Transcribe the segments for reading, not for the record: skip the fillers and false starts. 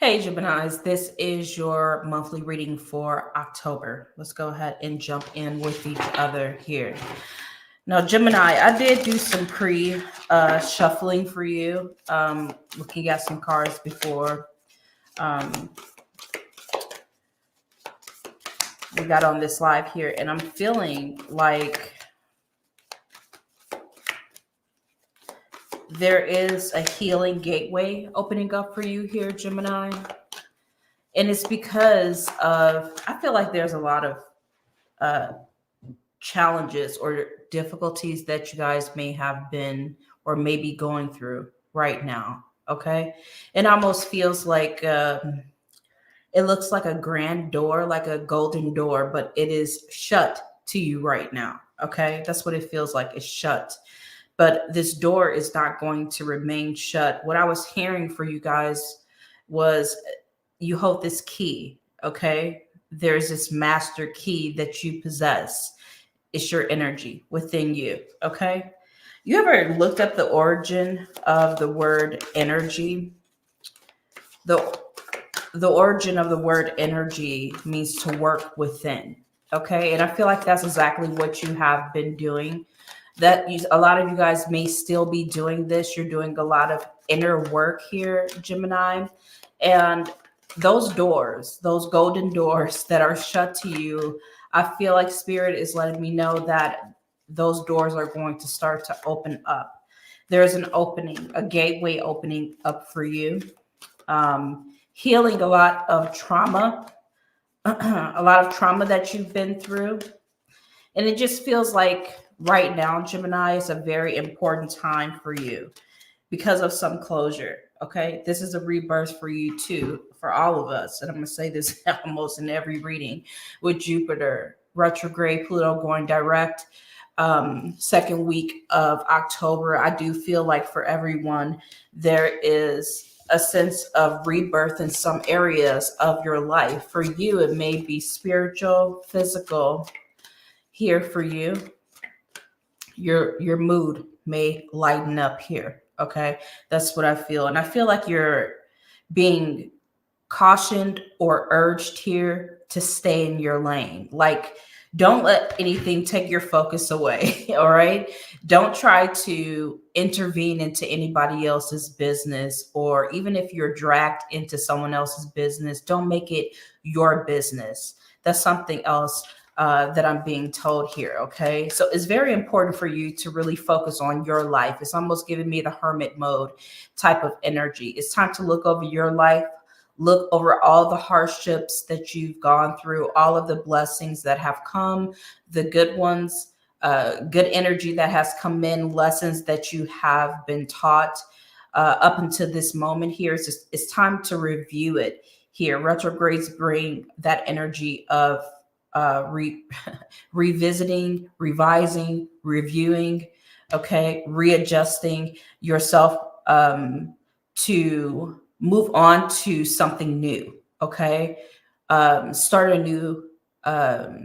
Hey, Geminis, this is your monthly reading for October. Let's go ahead and jump in with each other here. Now, Gemini, I did do some pre shuffling for you, looking at some cards before um, we got on this live here, and I'm feeling like there is a healing gateway opening up for you here, Gemini. And it's because of, I feel like there's a lot of uh, challenges or difficulties that you guys may have been or may be going through right now. Okay. It almost feels like it looks like a grand door, like a golden door, but it is shut to you right now. Okay. That's what it feels like. It's shut. But this door is not going to remain shut. What I was hearing for you guys was you hold this key. Okay. There's this master key that you possess. It's your energy within you. Okay. You ever looked up the origin of the word energy? The the origin of the word energy means to work within. Okay. And I feel like that's exactly what you have been doing. A lot of you guys may still be doing this. You're doing a lot of inner work here, Gemini. And those doors, those golden doors that are shut to you, I feel like Spirit is letting me know that those doors are going to start to open up. There's an opening, a gateway opening up for you. Healing a lot of trauma, a lot of trauma that you've been through. And it just feels like right now, Gemini, is a very important time for you because of some closure. Okay. This is a rebirth for you too, for all of us. And I'm going to say this almost in every reading with Jupiter retrograde, Pluto going direct. Second week of October, I do feel like for everyone, there is a sense of rebirth in some areas of your life. For you, it may be spiritual, physical. Here for you, your mood may lighten up here. Okay, that's what I feel. And I feel like you're being cautioned or urged here to stay in your lane. Like, don't let anything take your focus away. All right. Don't try to intervene into anybody else's business, or even if you're dragged into someone else's business, don't make it your business. That's something else that I'm being told here. Okay. So it's very important for you to really focus on your life. It's almost giving me the hermit mode type of energy. It's time to look over your life, look over all the hardships that you've gone through, all of the blessings that have come, the good ones, good energy that has come in, lessons that you have been taught up until this moment here. It's time to review it here. Retrogrades bring that energy of revisiting, revising, reviewing, okay, readjusting yourself to move on to something new, okay? Start a new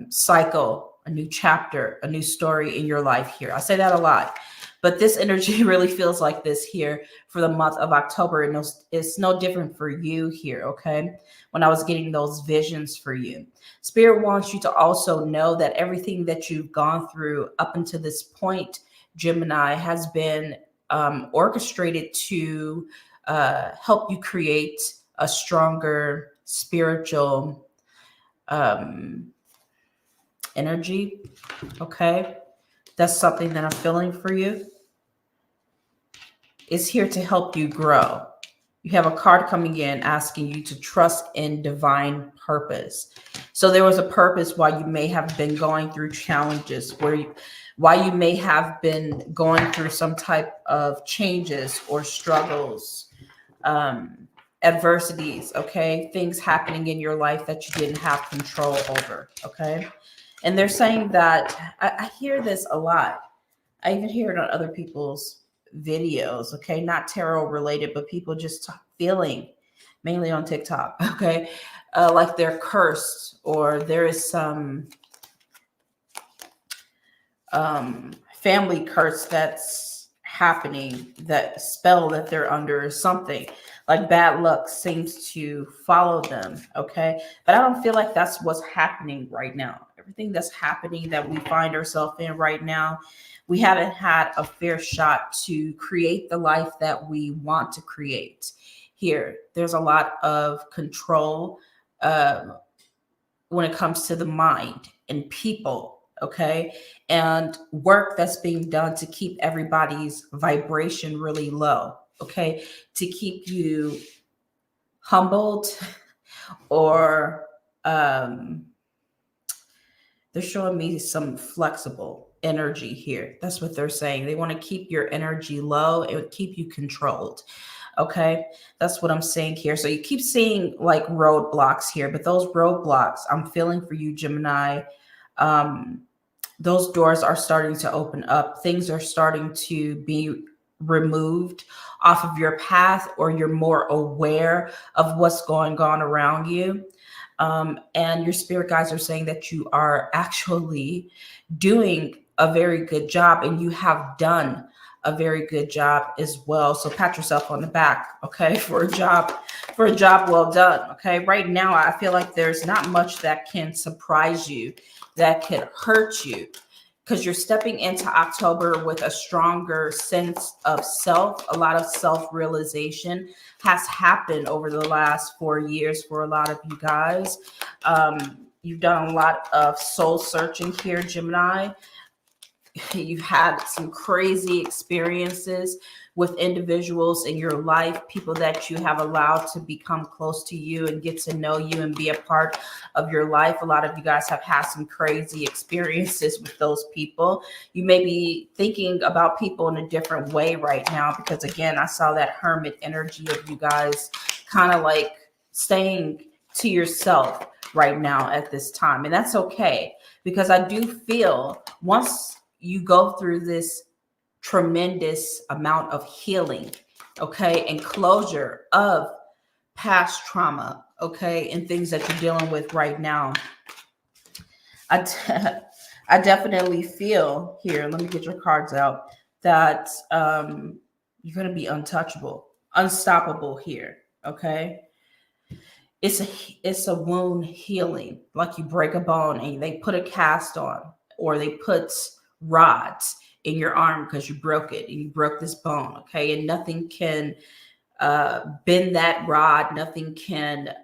cycle, a new chapter, a new story in your life here. I say that a lot, but this energy really feels like this here for the month of October. And it's no different for you here, okay? When I was getting those visions for you. Spirit wants you to also know that everything that you've gone through up until this point, Gemini, has been orchestrated to help you create a stronger spiritual energy. Okay. That's something that I'm feeling for you. It's here to help you grow. You have a card coming in asking you to trust in divine purpose. So there was a purpose why you may have been going through challenges, why you may have been going through some type of changes or struggles, adversities, okay? Things happening in your life that you didn't have control over, okay? And they're saying that, I hear this a lot. I even hear it on other people's videos, okay? Not tarot related, but people just feeling, mainly on TikTok, okay? Like they're cursed, or there is some family curse that's happening, that spell that they're under or something. Like bad luck seems to follow them. Okay. But I don't feel like that's what's happening right now. Everything that's happening that we find ourselves in right now, we haven't had a fair shot to create the life that we want to create here. There's a lot of control when it comes to the mind and people, okay, and work that's being done to keep everybody's vibration really low, okay, to keep you humbled, or um they're showing me some flexible energy here. That's what they're saying. They want to keep your energy low and keep you controlled. Okay. That's what I'm saying here. So you keep seeing like roadblocks here, but those roadblocks I'm feeling for you, Gemini. Um, those doors are starting to open up. Things are starting to be removed off of your path, or you're more aware of what's going on around you. And your spirit guides are saying that you are actually doing a very good job, and you have done a very good job as well. So pat yourself on the back, okay, for a job well done. Okay. Right now, I feel like there's not much that can surprise you, that can hurt you, because you're stepping into October with a stronger sense of self. A lot of self-realization has happened over the last 4 years for a lot of you guys. You've done a lot of soul searching here, Gemini. You've had some crazy experiences with individuals in your life, people that you have allowed to become close to you and get to know you and be a part of your life. A lot of you guys have had some crazy experiences with those people. You may be thinking about people in a different way right now, because again, I saw that hermit energy of you guys kind of like staying to yourself right now at this time. And that's okay, because I do feel once you go through this tremendous amount of healing, okay, and closure of past trauma, okay, and things that you're dealing with right now, I, I definitely feel here, let me get your cards out, that you're going to be untouchable, unstoppable here, okay? It's a wound healing, like you break a bone and they put a cast on, or they put rods in your arm because you broke it and you broke this bone, okay, and nothing can bend that rod, nothing can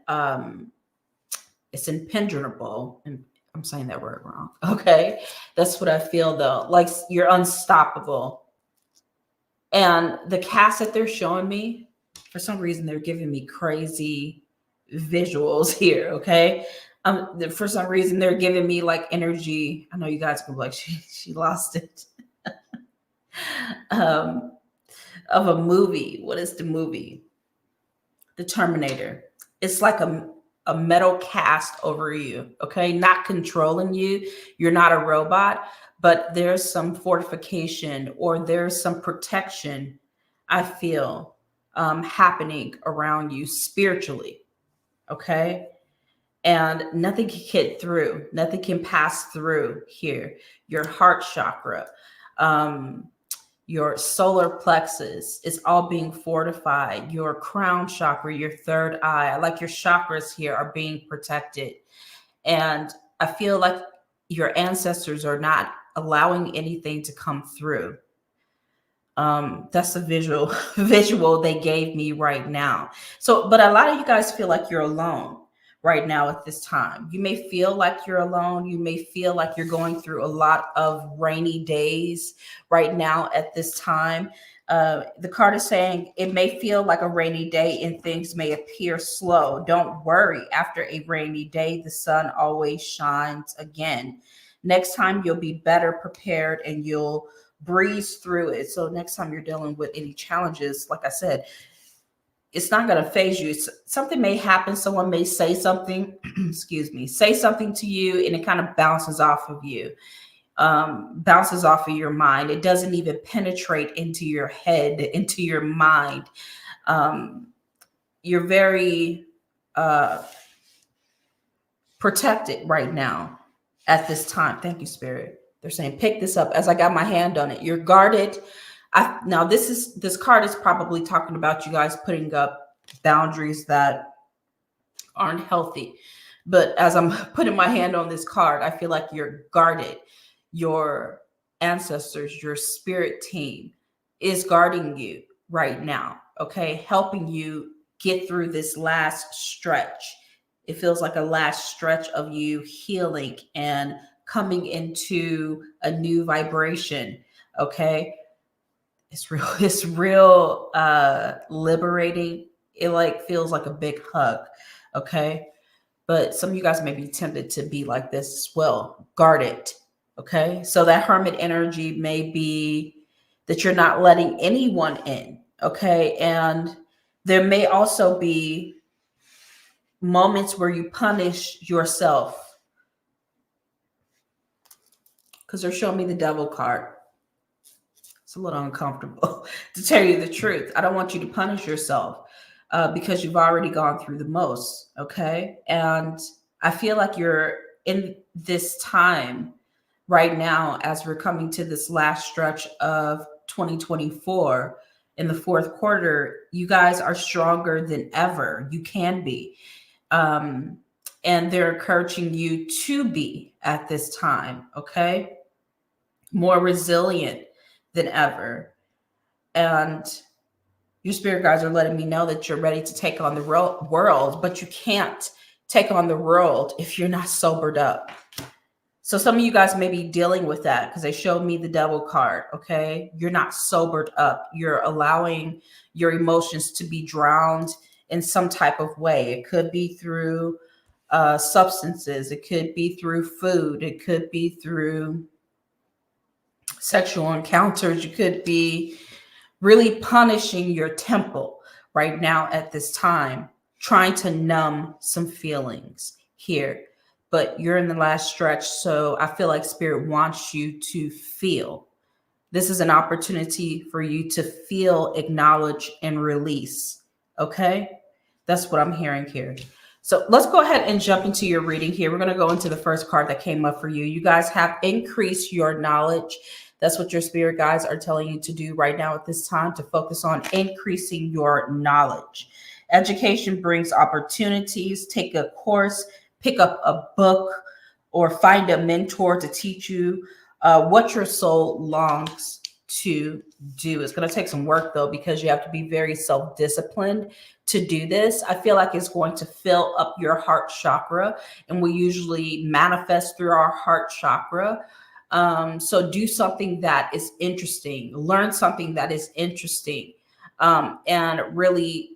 it's impenetrable, and I'm saying that word wrong, okay, that's what I feel though, like you're unstoppable. And the cast that they're showing me, for some reason they're giving me crazy visuals here, okay. For some reason they're giving me like energy. I know you guys can be like, she lost it. um of a movie. What is the movie? The Terminator. It's like a metal cast over you, okay, not controlling you. You're not a robot, but there's some fortification, or there's some protection, I feel, happening around you spiritually, okay? And nothing can get through, nothing can pass through here. Your heart chakra, um, your solar plexus is all being fortified. Your crown chakra, your third eye, like your chakras here are being protected. And I feel like your ancestors are not allowing anything to come through. That's the visual they gave me right now. So, but a lot of you guys feel like you're alone right now at this time. You may feel like you're alone. You may feel like you're going through a lot of rainy days right now at this time. The card is saying it may feel like a rainy day and things may appear slow. Don't worry. After a rainy day, the sun always shines again. Next time you'll be better prepared and you'll breeze through it. So next time you're dealing with any challenges, like I said, it's not going to phase you. Something may happen. Someone may say something, excuse me, say something to you, and it kind of bounces off of you, bounces off of your mind. It doesn't even penetrate into your head, into your mind. You're very protected right now at this time. Thank you, Spirit. They're saying, pick this up as I got my hand on it. You're guarded. Now this card is probably talking about you guys putting up boundaries that aren't healthy. But as I'm putting my hand on this card, I feel like you're guarded. Your ancestors, your spirit team is guarding you right now, okay? Helping you get through this last stretch. It feels like a last stretch of you healing and coming into a new vibration, okay? It's real liberating. It like feels like a big hug, okay? But some of you guys may be tempted to be like this as well. Guard it. Okay. So that hermit energy may be that you're not letting anyone in. Okay. And there may also be moments where you punish yourself, because they're showing me the devil card. It's a little uncomfortable to tell you the truth. I don't want you to punish yourself because you've already gone through the most. Okay. And I feel like you're in this time right now as we're coming to this last stretch of 2024 in the fourth quarter. You guys are stronger than ever. You can be. And they're encouraging you to be at this time. Okay. More resilient than ever. And your spirit guides are letting me know that you're ready to take on the world, but you can't take on the world if you're not sobered up. So some of you guys may be dealing with that because they showed me the devil card. Okay. You're not sobered up. You're allowing your emotions to be drowned in some type of way. It could be through substances. It could be through food. It could be through sexual encounters. You could be really punishing your temple right now at this time, trying to numb some feelings here. But you're in the last stretch. So I feel like spirit wants you to feel. This is an opportunity for you to feel, acknowledge, and release. Okay? That's what I'm hearing here. So let's go ahead and jump into your reading here. We're going to go into the first card that came up for you. You guys have increased your knowledge. That's what your spirit guides are telling you to do right now at this time, to focus on increasing your knowledge. Education brings opportunities. Take a course, pick up a book, or find a mentor to teach you what your soul longs to do. It's going to take some work though, because you have to be very self-disciplined to do this. I feel like it's going to fill up your heart chakra, and we usually manifest through our heart chakra. So do something that is interesting, learn something that is interesting, and really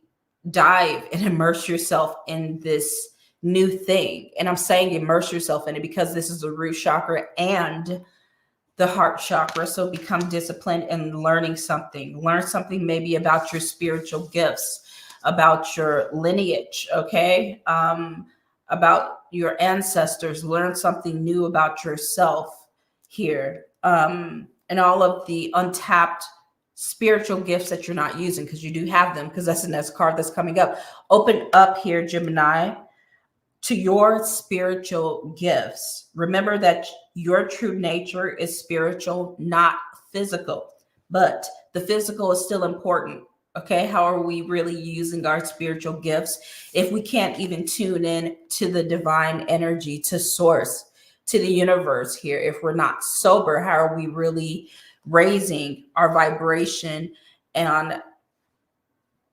dive and immerse yourself in this new thing. And I'm saying immerse yourself in it because this is the root chakra and the heart chakra. So become disciplined in learning something. Learn something maybe about your spiritual gifts, about your lineage, okay? About your ancestors. Learn something new about yourself here. And all of the untapped spiritual gifts that you're not using, because you do have them, because that's the next card that's coming up. Open up here, Gemini, to your spiritual gifts. Remember that your true nature is spiritual, not physical, but the physical is still important. Okay, how are we really using our spiritual gifts if we can't even tune in to the divine energy, to source, to the universe here? If we're not sober, how are we really raising our vibration and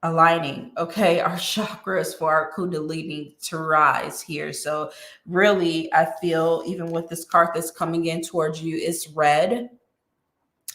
aligning, okay, our chakras for our kundalini to rise here? So really, I feel even with this card that's coming in towards you, it's red.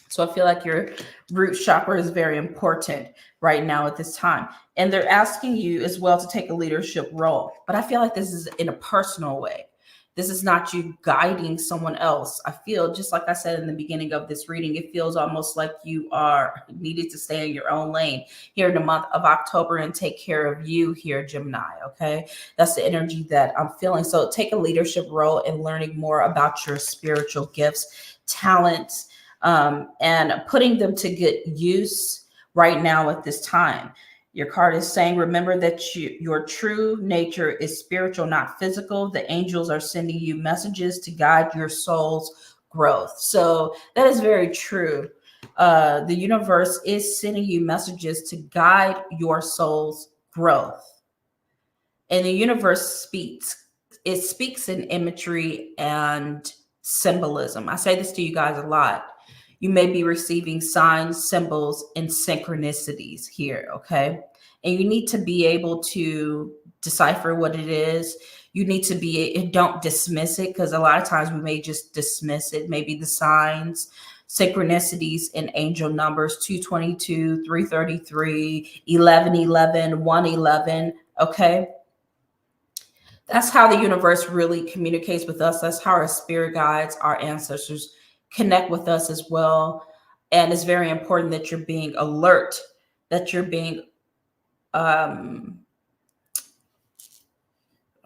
So I feel like your root chakra is very important right now at this time. And they're asking you as well to take a leadership role. But I feel like this is in a personal way. This is not you guiding someone else. I feel, just like I said in the beginning of this reading, it feels almost like you are needed to stay in your own lane here in the month of October and take care of you here, Gemini, okay? That's the energy that I'm feeling. So take a leadership role in learning more about your spiritual gifts, talents, and putting them to good use right now at this time. Your card is saying, remember that your true nature is spiritual, not physical. The angels are sending you messages to guide your soul's growth. So that is very true. The universe is sending you messages to guide your soul's growth. And the universe speaks. It speaks in imagery and symbolism. I say this to you guys a lot. You may be receiving signs, symbols, and synchronicities here, okay? And you need to be able to decipher what it is. You need to be, don't dismiss it, because a lot of times we may just dismiss it. Maybe the signs, synchronicities, and angel numbers 222, 333, 1111, 111, okay? That's how the universe really communicates with us. That's how our spirit guides, our ancestors connect with us as well. And it's very important that you're being alert, that you're being, I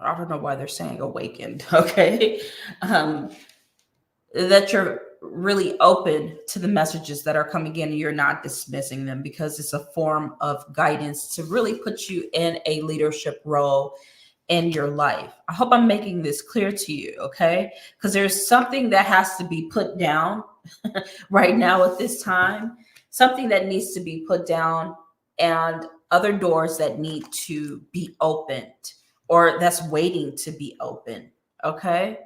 don't know why they're saying awakened, okay? That you're really open to the messages that are coming in and you're not dismissing them, because it's a form of guidance to really put you in a leadership role in your life. I hope I'm making this clear to you, okay? Because there's something that has to be put down right now at this time, something that needs to be put down, and other doors that need to be opened, or that's waiting to be opened, okay?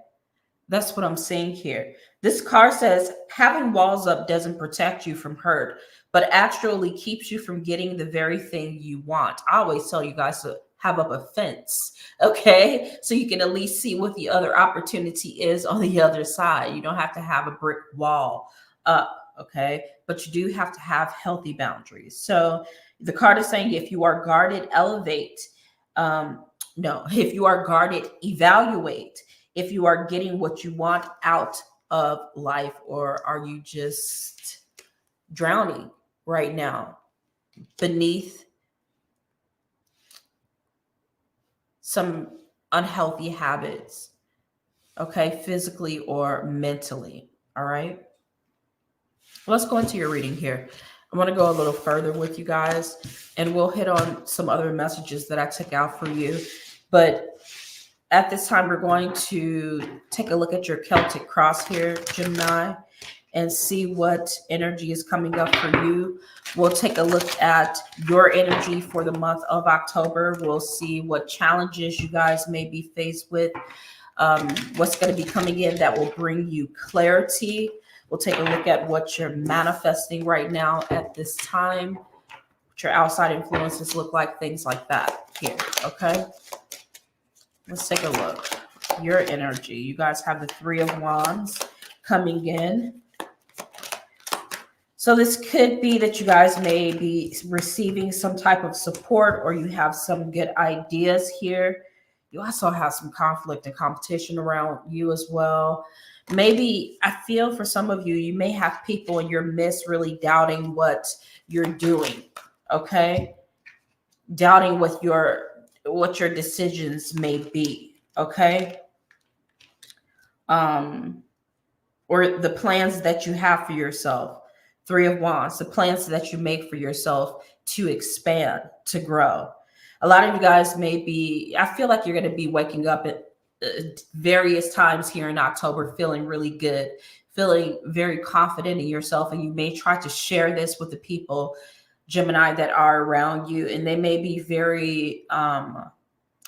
That's what I'm saying here. This card says having walls up doesn't protect you from hurt, but actually keeps you from getting the very thing you want. I always tell you guys to have up a fence, okay? So you can at least see what the other opportunity is on the other side. You don't have to have a brick wall up, okay? But you do have to have healthy boundaries. So the card is saying if you are guarded, elevate. No, if you are guarded, evaluate. If you are getting what you want out of life, or are you just drowning right now beneath some unhealthy habits, okay, physically or mentally, all right? Let's go into your reading here. I want to go a little further with you guys, and we'll hit on some other messages that I took out for you. But at this time, we're going to take a look at your Celtic cross here, Gemini, and see what energy is coming up for you. We'll take a look at your energy for the month of October. We'll see what challenges you guys may be faced with, what's going to be coming in that will bring you clarity. We'll take a look at what you're manifesting right now at this time, what your outside influences look like, things like that here, okay? Let's take a look. Your energy. You guys have the Three of Wands coming in. So this could be that you guys may be receiving some type of support, or you have some good ideas here. You also have some conflict and competition around you as well. Maybe, I feel for some of you, you may have people in your midst really doubting what you're doing, okay? Doubting what your decisions may be, okay? Or the plans that you have for yourself. Three of Wands, the plans that you make for yourself to expand, to grow. A lot of you guys may be, I feel like you're going to be waking up at various times here in October feeling really good, feeling very confident in yourself, and you may try to share this with the people, Gemini, that are around you, and they may be very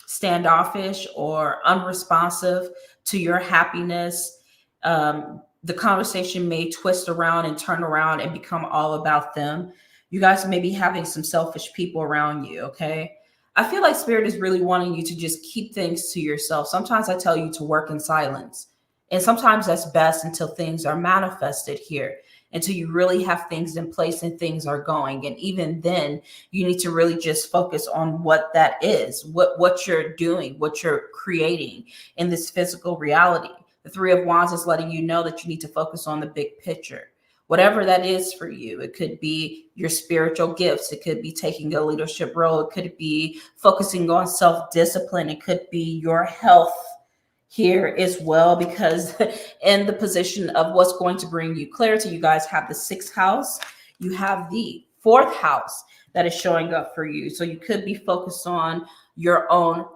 standoffish or unresponsive to your happiness. The conversation may twist around and turn around and become all about them. You guys may be having some selfish people around you, okay? I feel like Spirit is really wanting you to just keep things to yourself. Sometimes I tell you to work in silence, and sometimes that's best until things are manifested here, until you really have things in place and things are going. And even then, you need to really just focus on what that is, what you're doing, what you're creating in this physical reality. The Three of Wands is letting you know that you need to focus on the big picture. Whatever that is for you, it could be your spiritual gifts. It could be taking a leadership role. It could be focusing on self-discipline. It could be your health here as well, because in the position of what's going to bring you clarity, you guys have the 6th house. You have the 4th house that is showing up for you. So you could be focused on your own.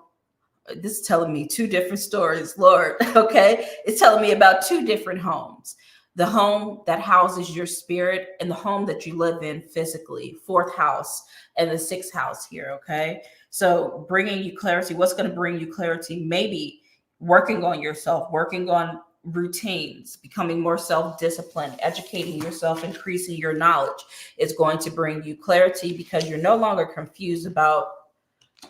This is telling me 2 different stories, Lord, okay? It's telling me about 2 different homes. the home that houses your spirit, and the home that you live in physically, fourth house and the sixth house here. Okay. So bringing you clarity, what's going to bring you clarity? Maybe working on yourself, working on routines, becoming more self-disciplined, educating yourself, increasing your knowledge is going to bring you clarity, because you're no longer confused about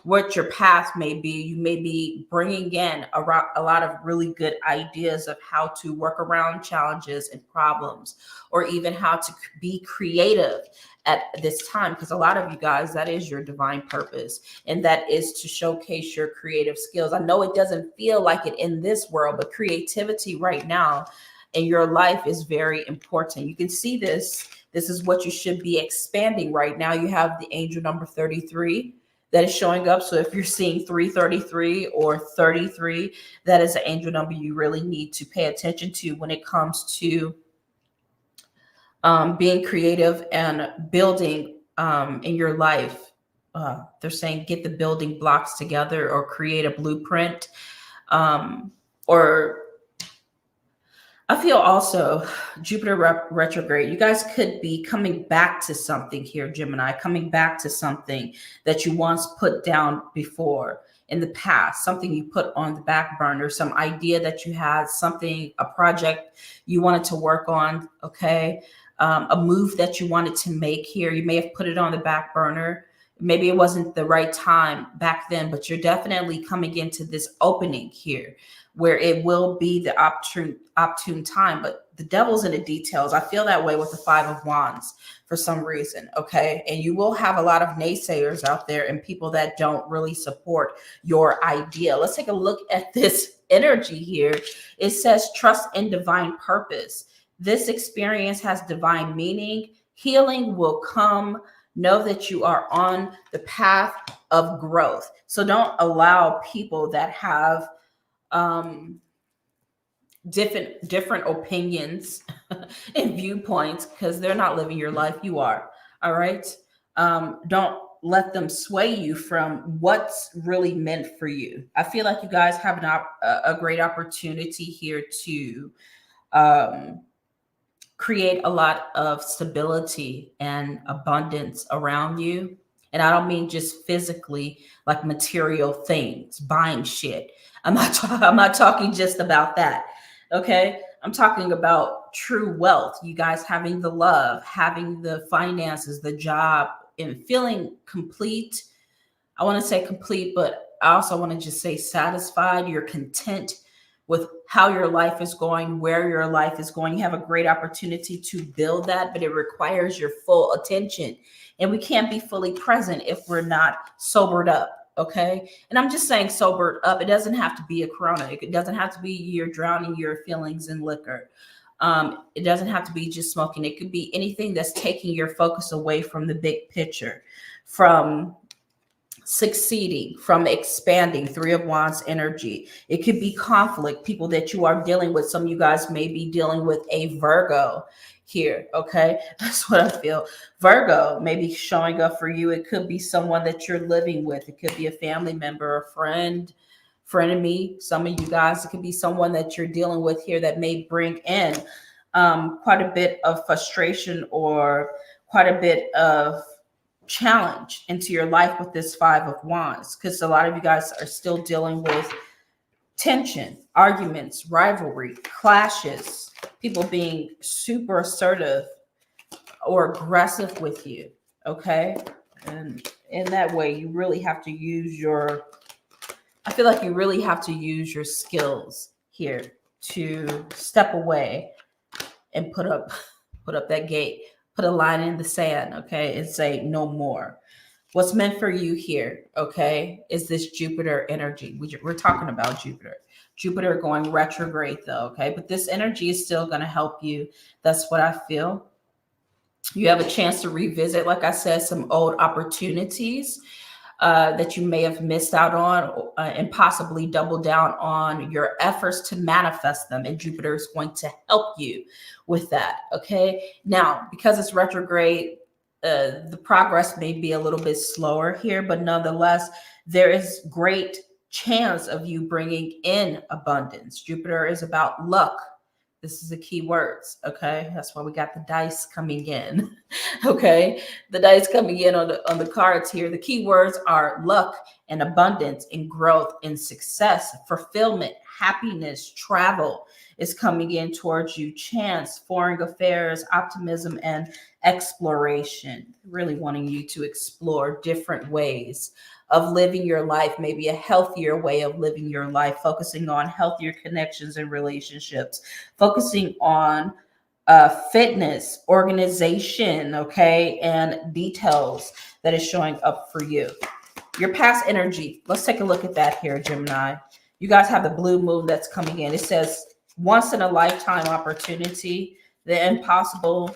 what your path may be. You may be bringing in a lot of really good ideas of how to work around challenges and problems, or even how to be creative at this time, because a lot of you guys, that is your divine purpose, and that is to showcase your creative skills. I know it doesn't feel like it in this world, but creativity right now in your life is very important. You can see this. This is what you should be expanding right now. You have the angel number 33 that is showing up. So if you're seeing 333 or 33, that is an angel number you really need to pay attention to when it comes to being creative and building in your life. They're saying get the building blocks together, or create a blueprint, or I feel also Jupiter retrograde. You guys could be coming back to something here, Gemini, coming back to something that you once put down before in the past, something you put on the back burner, some idea that you had, something, a project you wanted to work on. Okay. A move that you wanted to make here. You may have put it on the back burner. Maybe it wasn't the right time back then, but you're definitely coming into this opening here where it will be the opportune time. But the devil's in the details. I feel that way with the Five of Wands for some reason. Okay. And you will have a lot of naysayers out there and people that don't really support your idea. Let's take a look at this energy here. It says trust in divine purpose. This experience has divine meaning. Healing will come. Know that you are on the path of growth. So don't allow people that have different opinions and viewpoints, because they're not living your life. You are. All right. Don't let them sway you from what's really meant for you. I feel like you guys have a great opportunity here to create a lot of stability and abundance around you. And I don't mean just physically, like material things, buying shit. I'm not talking just about that. Okay. I'm talking about true wealth. You guys having the love, having the finances, the job, and feeling complete. I want to say complete, but I also want to just say satisfied. You're content with how your life is going, where your life is going. You have a great opportunity to build that, but it requires your full attention. And we can't be fully present if we're not sobered up. Okay. And I'm just saying sobered up. It doesn't have to be a corona. It doesn't have to be you're drowning your feelings in liquor. It doesn't have to be just smoking. It could be anything that's taking your focus away from the big picture, from succeeding, from expanding. Three of Wands energy. It could be conflict, people that you are dealing with. Some of you guys may be dealing with a Virgo here. Okay. That's what I feel. Virgo may be showing up for you. It could be someone that you're living with. It could be a family member, a friend, frenemy. Some of you guys, it could be someone that you're dealing with here that may bring in quite a bit of frustration or quite a bit of challenge into your life with this Five of Wands, because a lot of you guys are still dealing with tension, arguments, rivalry, clashes, people being super assertive or aggressive with you. Okay. And in that way, you really have to use I feel like you really have to use your skills here to step away and put up that gate, put a line in the sand, okay, and say no more. What's meant for you here, okay, is this Jupiter energy. We're talking about Jupiter going retrograde though, okay, but this energy is still going to help you. That's what I feel. You have a chance to revisit, like I said, some old opportunities that you may have missed out on, and possibly double down on your efforts to manifest them. And Jupiter is going to help you with that. Okay. Now, because it's retrograde, the progress may be a little bit slower here, but nonetheless, there is great chance of you bringing in abundance. Jupiter is about luck, This is the key words. Okay. That's why we got the dice coming in. Okay. The dice coming in on the cards here. The key words are luck and abundance and growth and success, fulfillment, happiness, travel is coming in towards you, chance, foreign affairs, optimism, and exploration. Really wanting you to explore different ways of living your life, maybe a healthier way of living your life, focusing on healthier connections and relationships, focusing on fitness, organization, okay, and details that is showing up for you. Your past energy, let's take a look at that here, Gemini. You guys have the blue moon that's coming in. It says once in a lifetime opportunity. The impossible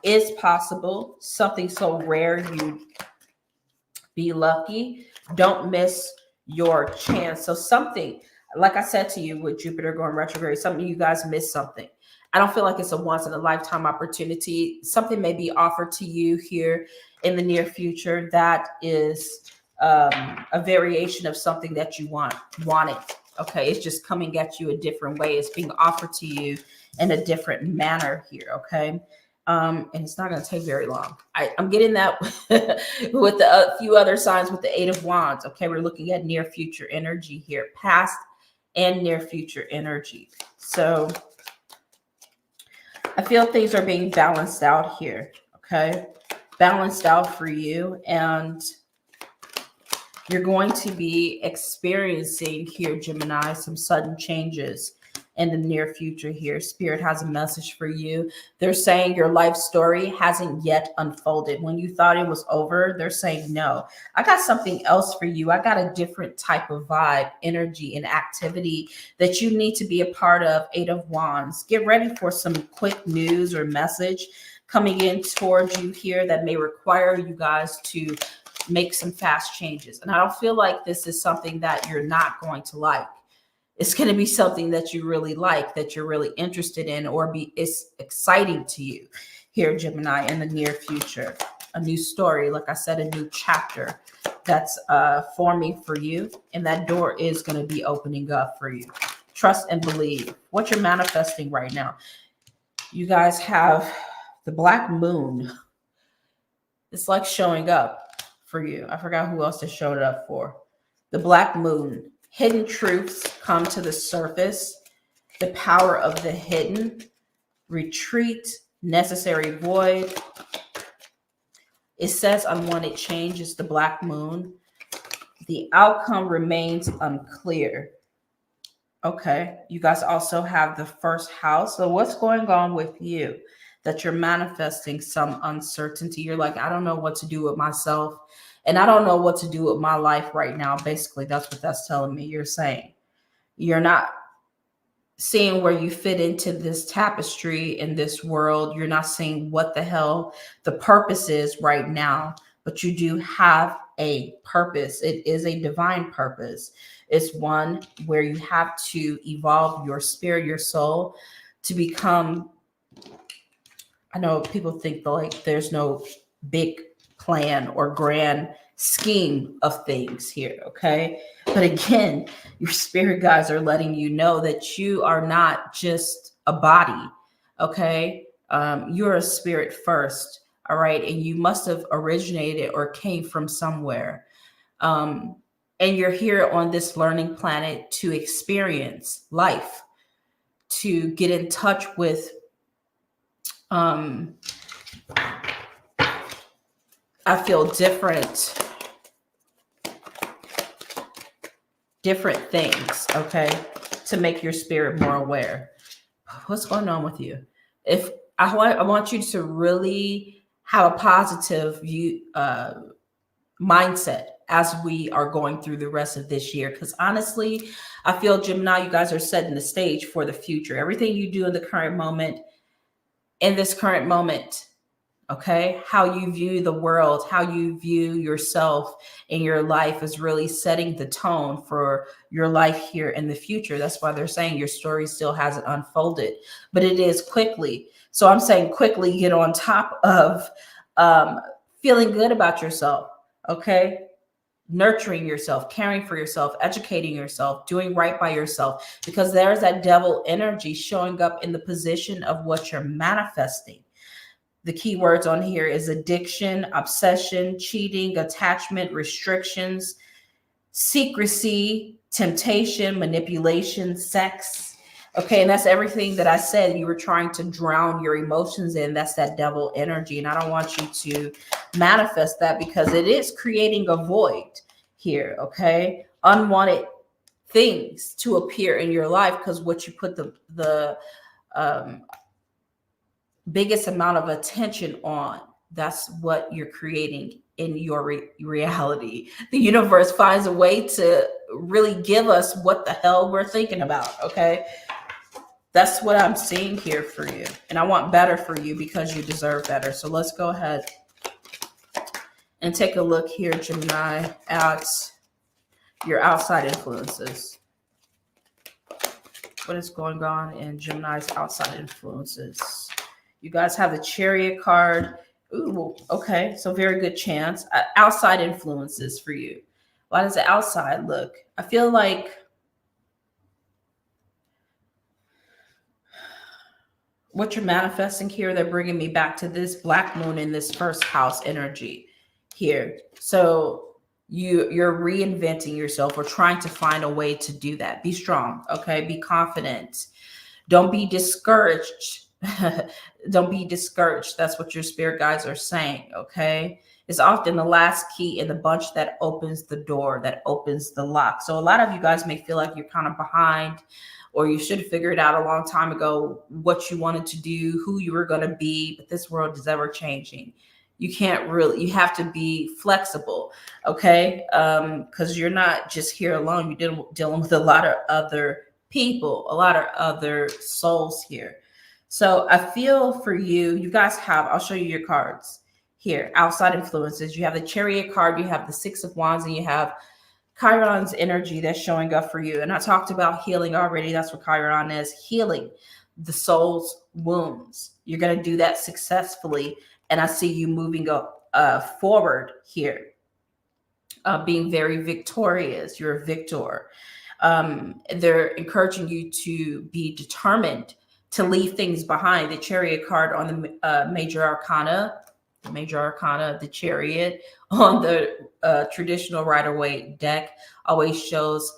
is possible. Something so rare you be lucky. Don't miss your chance. So something, like I said to you with Jupiter going retrograde, something you guys missed something. I don't feel like it's a once in a lifetime opportunity. Something may be offered to you here in the near future that is a variation of something that you wanted. Okay, it's just coming at you a different way. It's being offered to you in a different manner here. Okay. And it's not going to take very long. I'm getting that with the few other signs with the Eight of Wands. Okay, we're looking at near future energy here, past and near future energy. So I feel things are being balanced out here. Okay, balanced out for you, and you're going to be experiencing here, Gemini, some sudden changes in the near future here. Spirit has a message for you. They're saying your life story hasn't yet unfolded. When you thought it was over, they're saying, no, I got something else for you. I got a different type of vibe, energy, and activity that you need to be a part of. Eight of Wands. Get ready for some quick news or message coming in towards you here that may require you guys to make some fast changes. And I don't feel like this is something that you're not going to like. It's going to be something that you really like, that you're really interested in, or it's exciting to you here, Gemini, in the near future. A new story, like I said, a new chapter that's forming for you. And that door is going to be opening up for you. Trust and believe. What you're manifesting right now. You guys have the black moon. It's like showing up for you. I forgot who else it showed up for. The black moon. Hidden truths come to the surface. The power of the hidden. Retreat. Necessary void. It says unwanted change is the black moon. The outcome remains unclear. Okay. You guys also have the first house. So what's going on with you? That you're manifesting some uncertainty. You're like, I don't know what to do with myself. And I don't know what to do with my life right now. Basically, that's what that's telling me. You're saying you're not seeing where you fit into this tapestry in this world. You're not seeing what the hell the purpose is right now, but you do have a purpose. It is a divine purpose. It's one where you have to evolve your spirit, your soul to become. I know people think like there's no big plan or grand scheme of things here, okay? But again, your spirit guides are letting you know that you are not just a body, okay? You're a spirit first, all right? And you must have originated or came from somewhere. And you're here on this learning planet to experience life, to get in touch with I feel different things, okay, to make your spirit more aware. What's going on with you? If I want you to really have a positive mindset as we are going through the rest of this year. Because honestly, I feel, Gemini, you guys are setting the stage for the future. Everything you do in the current moment, in this current moment, okay, how you view the world, how you view yourself in your life is really setting the tone for your life here in the future. That's why they're saying your story still hasn't unfolded, but it is quickly. So I'm saying quickly get on top of feeling good about yourself, okay? nurturing yourself, caring for yourself, educating yourself, doing right by yourself, because there's that devil energy showing up in the position of what you're manifesting. The key words on here is addiction, obsession, cheating, attachment, restrictions, secrecy, temptation, manipulation, sex. Okay, and that's everything that I said you were trying to drown your emotions in. That's that devil energy. And I don't want you to manifest that, because it is creating a void here. Okay, unwanted things to appear in your life, because what you put the um, biggest amount of attention on, that's what you're creating in your reality. The universe finds a way to really give us what the hell we're thinking about. Okay, that's what I'm seeing here for you, and I want better for you because you deserve better. So let's go ahead and take a look here, Gemini, at your outside influences. What is going on in Gemini's outside influences? You guys have the Chariot card. Ooh, okay, so very good chance. Outside influences for you. Why does the outside look? I feel like what you're manifesting here, they're bringing me back to this black moon in this first house energy here. So you're reinventing yourself or trying to find a way to do that. Be strong, okay? Be confident. Don't be discouraged. Don't be discouraged. That's what your spirit guides are saying, okay? It's often the last key in the bunch that opens the door, that opens the lock. So a lot of you guys may feel like you're kind of behind, or you should have figured out a long time ago what you wanted to do, who you were going to be, but this world is ever changing. You can't really, you have to be flexible, okay? Because you're not just here alone. You're dealing with a lot of other people, a lot of other souls here. So I feel for you, you guys have, I'll show you your cards here, outside influences. You have the Chariot card, you have the Six of Wands, and you have Chiron's energy that's showing up for you. And I talked about healing already. That's what Chiron is, healing the soul's wounds. You're going to do that successfully. And I see you moving up forward here, being very victorious. You're a victor. They're encouraging you to be determined to leave things behind. The Chariot card on the major arcana, the Chariot on the traditional Rider-Waite deck always shows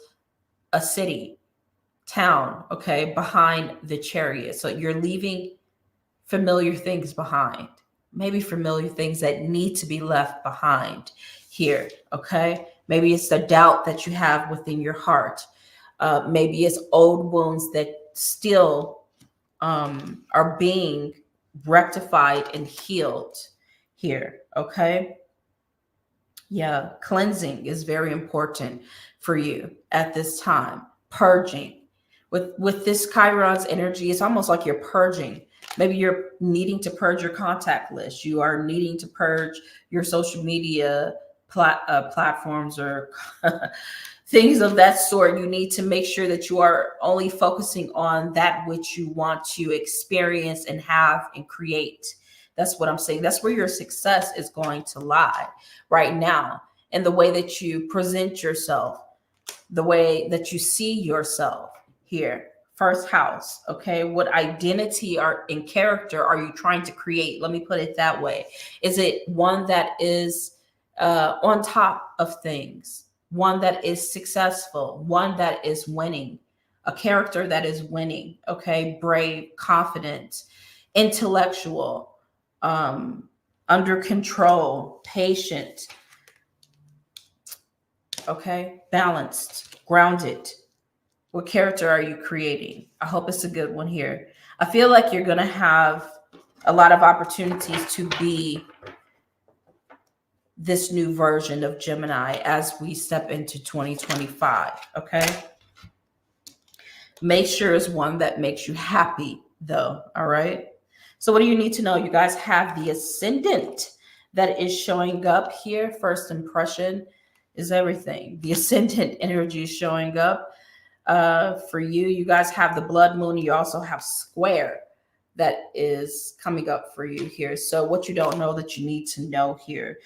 a city, town, okay, behind the Chariot. So you're leaving familiar things behind, maybe familiar things that need to be left behind here, okay? Maybe it's the doubt that you have within your heart. Maybe it's old wounds that still are being rectified and healed here, okay? Yeah, cleansing is very important for you at this time. Purging. With this Chiron's energy, it's almost like you're purging. Maybe you're needing to purge your contact list. You are needing to purge your social media platforms or things of that sort. You need to make sure that you are only focusing on that which you want to experience and have and create. That's what I'm saying. That's where your success is going to lie right now. And the way that you present yourself, the way that you see yourself here. First house, okay? What identity or in character are you trying to create? Let me put it that way. Is it one that is on top of things? One that is successful? One that is winning? A character that is winning, okay? Brave, confident, intellectual, under control, patient, okay? Balanced, grounded. What character are you creating? I hope it's a good one here. I feel like you're going to have a lot of opportunities to be this new version of Gemini as we step into 2025, okay? Make sure it's one that makes you happy, though, all right? So what do you need to know? You guys have the ascendant that is showing up here. First impression is everything. The ascendant energy is showing up. For you, you guys have the blood moon. You also have square that is coming up for you here. So what you don't know that you need to know here.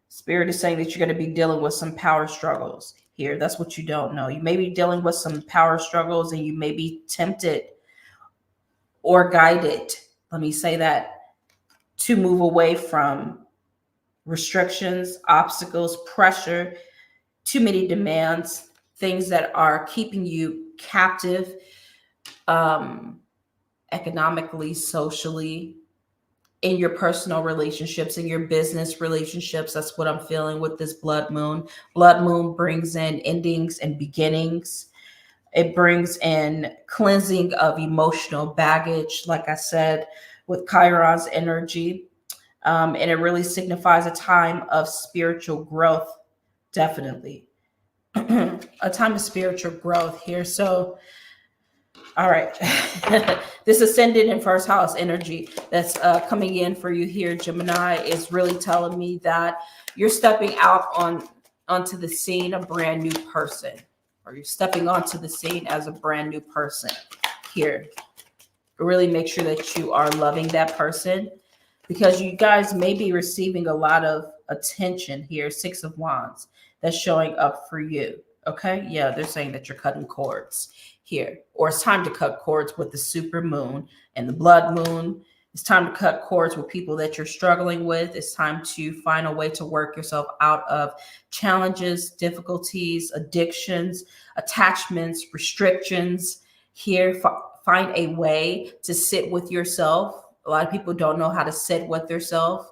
Spirit is saying that you're going to be dealing with some power struggles here. That's what you don't know. You may be dealing with some power struggles, and you may be tempted or guided, let me say that, to move away from restrictions, obstacles, pressure, too many demands, things that are keeping you captive, um, economically, socially, in your personal relationships, in your business relationships. That's what I'm feeling with this blood moon. Blood moon brings in endings and beginnings. It brings in cleansing of emotional baggage, like I said, with Chiron's energy. And it really signifies a time of spiritual growth, definitely. A time of spiritual growth here. So, all right. This ascendant in first house energy that's coming in for you here, Gemini, is really telling me that you're stepping out onto the scene a brand new person, or you're stepping onto the scene as a brand new person here. Really make sure that you are loving that person, because you guys may be receiving a lot of attention here. Six of Wands that's showing up for you. Okay. Yeah. They're saying that you're cutting cords here, or it's time to cut cords with the super moon and the blood moon. It's time to cut cords with people that you're struggling with. It's time to find a way to work yourself out of challenges, difficulties, addictions, attachments, restrictions here. Find a way to sit with yourself. A lot of people don't know how to sit with themselves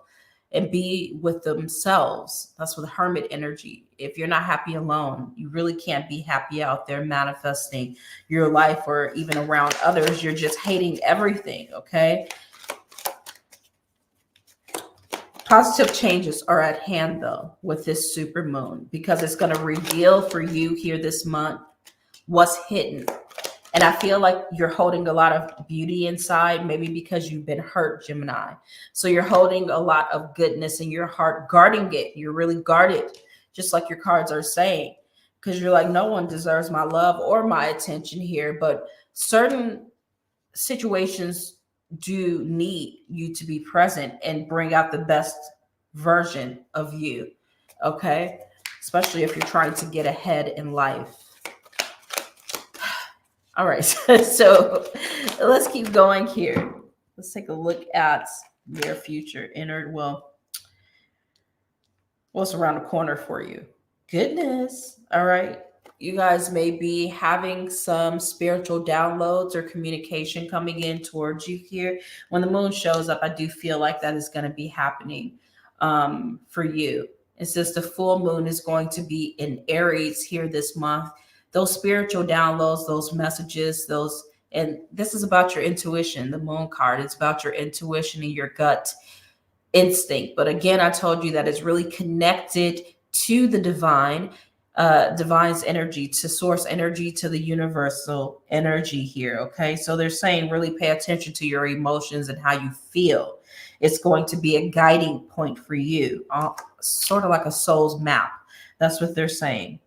and be with themselves. That's with hermit energy. If you're not happy alone, you really can't be happy out there manifesting your life or even around others. You're just hating everything, okay? Positive changes are at hand, though, with this super moon, because it's going to reveal for you here this month what's hidden. And I feel like you're holding a lot of beauty inside, maybe because you've been hurt, Gemini. So you're holding a lot of goodness in your heart, guarding it. You're really guarded, just like your cards are saying, because you're like, no one deserves my love or my attention here. But certain situations do need you to be present and bring out the best version of you. Okay. Especially if you're trying to get ahead in life. All right, so let's keep going here. Let's take a look at near future, what's around the corner for you? Goodness. All right. You guys may be having some spiritual downloads or communication coming in towards you here. When the moon shows up, I do feel like that is going to be happening for you. It says the full moon is going to be in Aries here this month. Those spiritual downloads, those messages, and this is about your intuition. The moon card, it's about your intuition and your gut instinct. But again, I told you that it's really connected to the divine's energy, to source energy, to the universal energy here. Okay. So they're saying really pay attention to your emotions and how you feel. It's going to be a guiding point for you, sort of like a soul's map. That's what they're saying.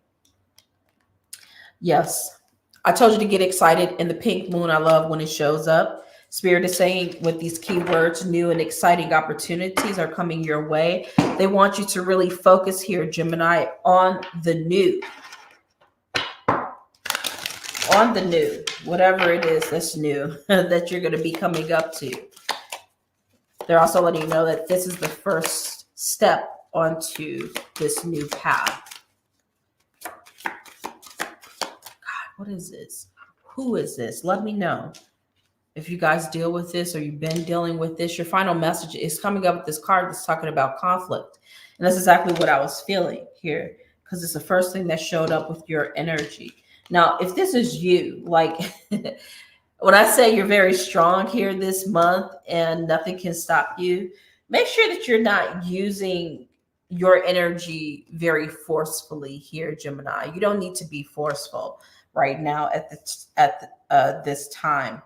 Yes. I told you to get excited in the pink moon. I love when it shows up. Spirit is saying with these keywords, new and exciting opportunities are coming your way. They want you to really focus here, Gemini, on the new. On the new, whatever it is that's new that you're going to be coming up to. They're also letting you know that this is the first step onto this new path. What is this? Who is this? Let me know if you guys deal with this or you've been dealing with this. Your final message is coming up with this card that's talking about conflict. And that's exactly what I was feeling here, because it's the first thing that showed up with your energy. Now, if this is you, like when I say you're very strong here this month and nothing can stop you, make sure that you're not using your energy very forcefully here, Gemini. You don't need to be forceful right now at this time.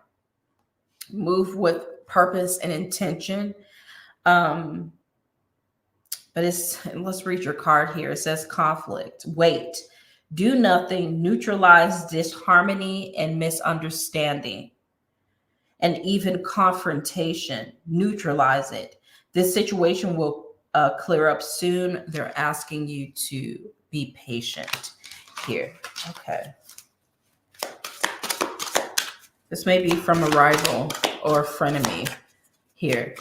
Move with purpose and intention. But let's read your card here. It says conflict. Wait, do nothing, neutralize disharmony and misunderstanding, and even confrontation. Neutralize it. This situation will clear up soon. They're asking you to be patient here. Okay. This may be from a rival or a frenemy here.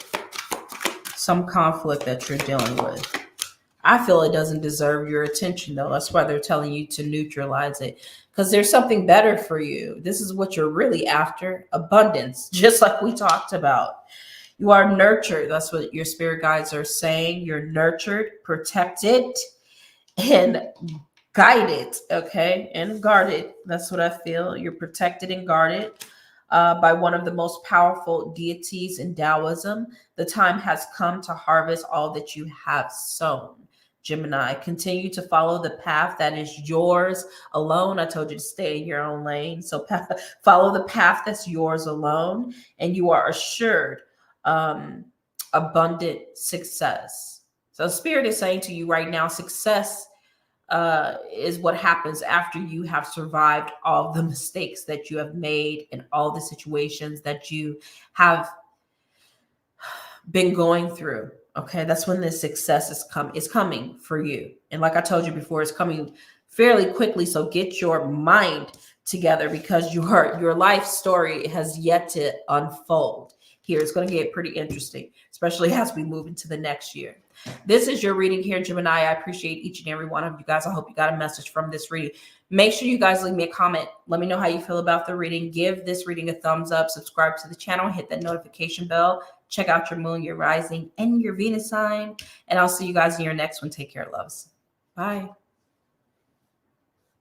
Some conflict that you're dealing with. I feel it doesn't deserve your attention, though. That's why they're telling you to neutralize it, because there's something better for you. This is what you're really after: abundance, just like we talked about. You are nurtured. That's what your spirit guides are saying. You're nurtured, protected, and guided, okay, and guarded. That's what I feel. You're protected and guarded by one of the most powerful deities in Taoism. The time has come to harvest all that you have sown. Gemini, continue to follow the path that is yours alone. I told you to stay in your own lane. So follow the path that's yours alone, and you are assured abundant success. So Spirit is saying to you right now, success is what happens after you have survived all the mistakes that you have made and all the situations that you have been going through. Okay, that's when this success is coming for you. And like I told you before, it's coming fairly quickly. So get your mind together, because your life story has yet to unfold. Here, it's going to get pretty interesting, especially as we move into the next year. This is your reading here, Gemini. I appreciate each and every one of you guys. I hope you got a message from this reading. Make sure you guys leave me a comment. Let me know how you feel about the reading. Give this reading a thumbs up. Subscribe to the channel. Hit that notification bell. Check out your moon, your rising, and your Venus sign. And I'll see you guys in your next one. Take care, loves. Bye.